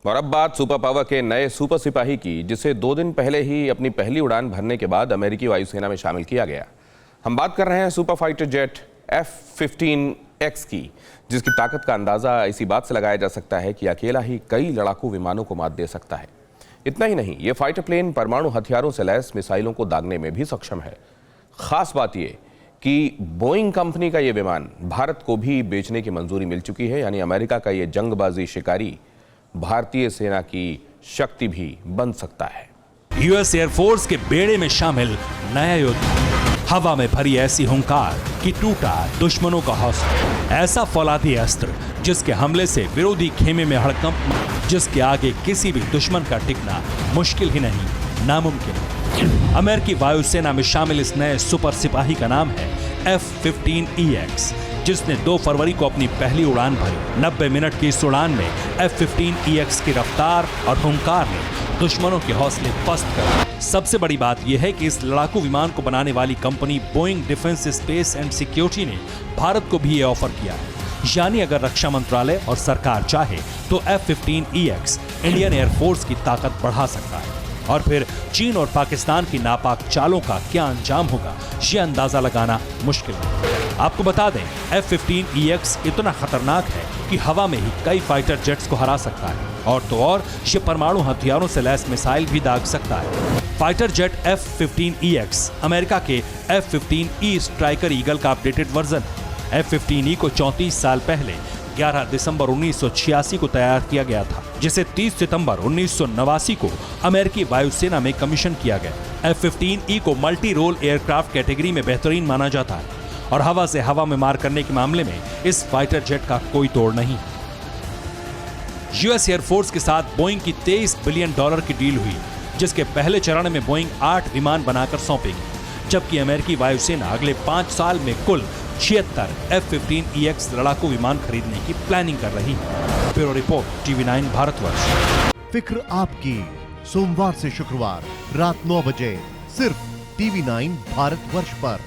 और अब बात सुपर पावर के नए सुपर सिपाही की, जिसे 2 दिन पहले ही अपनी पहली उड़ान भरने के बाद अमेरिकी वायुसेना में शामिल किया गया। हम बात कर रहे हैं सुपर फाइटर जेट F-15X की, जिसकी ताकत का अंदाजा इसी बात से लगाया जा सकता है कि अकेला ही कई लड़ाकू विमानों को मात दे सकता है। इतना ही नहीं, ये फाइटर प्लेन परमाणु हथियारों से लैस मिसाइलों को दागने में भी सक्षम है। खास बात यह कि बोइंग कंपनी का ये विमान भारत को भी बेचने की मंजूरी मिल चुकी है, यानी अमेरिका का ये जंगबाजी शिकारी भारतीय सेना की शक्ति भी बन सकता है। यूएस एयरफोर्स के बेड़े में शामिल नया युद्ध, हवा में भरी ऐसी हुंकार कि टूटा दुश्मनों का हौसला। ऐसा फौलादी अस्त्र जिसके हमले से विरोधी खेमे में हड़कंप, जिसके आगे किसी भी दुश्मन का टिकना मुश्किल ही नहीं, नामुमकिन। अमेरिकी वायुसेना में शामिल इस नए सुपर सिपाही का नाम है F-15EX, जिसने 2 फरवरी को अपनी पहली उड़ान भरी। 90 मिनट की इस उड़ान में F-15EX की रफ्तार और हुंकार ने दुश्मनों के हौसले पस्त कर दिए। सबसे बड़ी बात यह है कि इस लड़ाकू विमान को बनाने वाली company Boeing defence space and security ने भारत को भी ये ऑफर किया है, यानी अगर रक्षा मंत्रालय और सरकार चाहे तो F-15EX इंडियन एयरफोर्स की ताकत बढ़ा सकता है। और फिर चीन और पाकिस्तान की नापाक चालों का क्या अंजाम होगा, ये अंदाजा लगाना मुश्किल है। आपको बता दें, F-15EX इतना खतरनाक है कि हवा में ही कई फाइटर जेट्स को हरा सकता है, और तो और ये परमाणु हथियारों से लैस मिसाइल भी दाग सकता है। फाइटर जेट F-15EX अमेरिका के F-15E स्ट्राइकर ईगल का अपडेटेड वर्जन है। F-15E को 34 साल पहले 11 दिसंबर 1986 को तैयार किया गया था, जिसे 30 सितंबर 1989 को अमेरिकी वायुसेना में कमीशन किया गया। F-15E को मल्टी रोल एयरक्राफ्ट कैटेगरी में बेहतरीन माना जाता है, और हवा से हवा में मार करने के मामले में इस फाइटर जेट का कोई तोड़ नहीं। यूएस एयरफोर्स के साथ बोइंग की $23 बिलियन की डील हुई, जिसके पहले चरण में बोइंग 8 विमान बनाकर सौंपेगी, जबकि अमेरिकी वायुसेना अगले 5 साल में कुल 76 F-15EX लड़ाकू विमान खरीदने की प्लानिंग कर रही है। Bureau report, TV9 Bharatvarsh. फिक्र आपकी, सोमवार से शुक्रवार रात 9 बजे सिर्फ TV9 भारतवर्ष पर।